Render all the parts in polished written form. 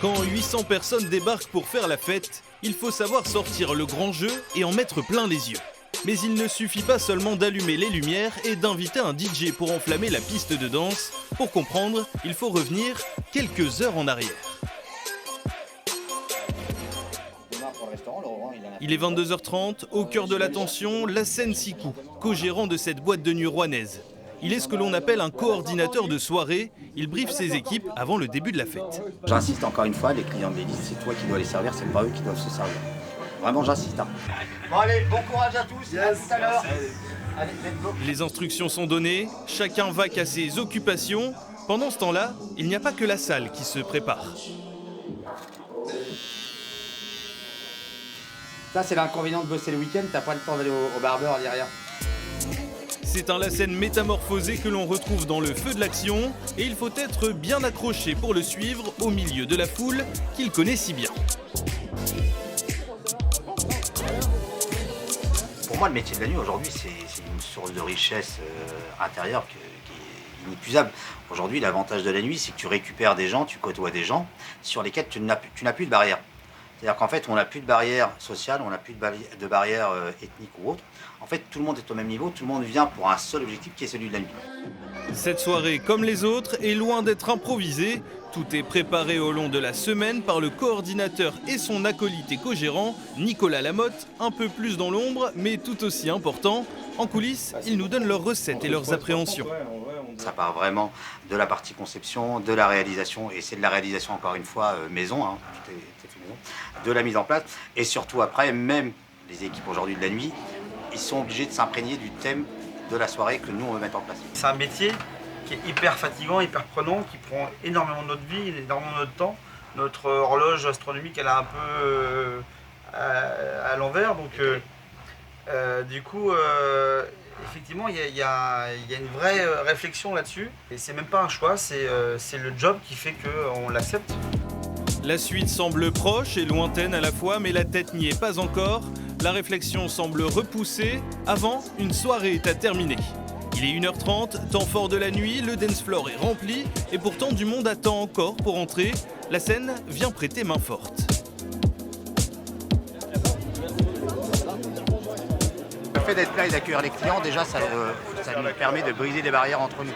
Quand 800 personnes débarquent pour faire la fête, il faut savoir sortir le grand jeu et en mettre plein les yeux. Mais il ne suffit pas seulement d'allumer les lumières et d'inviter un DJ pour enflammer la piste de danse. Pour comprendre, il faut revenir quelques heures en arrière. Il est 22h30, au cœur de l'attention, Lassène Sikou, co-gérant de cette boîte de nuit rouennaise. Il est ce que l'on appelle un coordinateur de soirée. Il briefe ses équipes avant le début de la fête. J'insiste encore une fois, les clients de l'élite, c'est toi qui dois les servir, c'est pas eux qui doivent se servir. Vraiment, j'insiste. Hein. Bon allez, bon courage à tous, à tout à l'heure. Allez, let's go. Les instructions sont données, chacun vaque à ses occupations. Pendant ce temps-là, il n'y a pas que la salle qui se prépare. Ça, c'est l'inconvénient de bosser le week-end, t'as pas le temps d'aller au barbeur derrière. C'est un Lassène métamorphosé que l'on retrouve dans le feu de l'action et il faut être bien accroché pour le suivre au milieu de la foule qu'il connaît si bien. Pour moi, le métier de la nuit aujourd'hui, c'est une source de richesse intérieure qui est inépuisable. Aujourd'hui, l'avantage de la nuit, c'est que tu récupères des gens, tu côtoies des gens sur lesquels tu n'as plus de barrière. C'est-à-dire qu'en fait, on n'a plus de barrière sociale, on n'a plus de barrière ethnique ou autre. En fait, tout le monde est au même niveau, tout le monde vient pour un seul objectif qui est celui de la nuit. Cette soirée, comme les autres, est loin d'être improvisée. Tout est préparé au long de la semaine par le coordinateur et son acolyte et co-gérant, Nicolas Lamotte, un peu plus dans l'ombre, mais tout aussi important. En coulisses, ils nous donnent leurs recettes et leurs appréhensions. Ça part vraiment de la partie conception, de la réalisation, et c'est de la réalisation encore une fois maison, hein, tout est fait maison, de la mise en place, et surtout après, même les équipes aujourd'hui de la nuit, ils sont obligés de s'imprégner du thème de la soirée que nous on veut mettre en place. C'est un métier qui est hyper fatigant, hyper prenant, qui prend énormément de notre vie, énormément de notre temps. Notre horloge astronomique, elle est un peu à l'envers, donc du coup, effectivement, il y a une vraie réflexion là-dessus. Et c'est même pas un choix, c'est le job qui fait qu'on l'accepte. La suite semble proche et lointaine à la fois, mais la tête n'y est pas encore. La réflexion semble repoussée. Avant, une soirée est à terminer. Il est 1h30, temps fort de la nuit, le dance floor est rempli et pourtant du monde attend encore pour entrer. La scène vient prêter main forte. Le fait d'être là et d'accueillir les clients, déjà, ça nous permet de briser des barrières entre nous.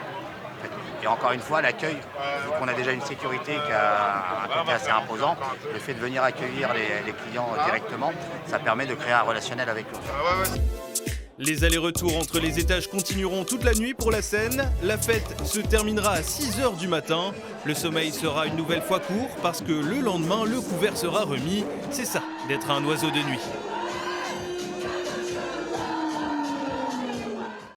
Et encore une fois, l'accueil, vu qu'on a déjà une sécurité qui a un côté assez imposant, le fait de venir accueillir les clients directement, ça permet de créer un relationnel avec eux. Les allers-retours entre les étages continueront toute la nuit pour la scène. La fête se terminera à 6h du matin. Le sommeil sera une nouvelle fois court parce que le lendemain, le couvert sera remis. C'est ça, d'être un oiseau de nuit.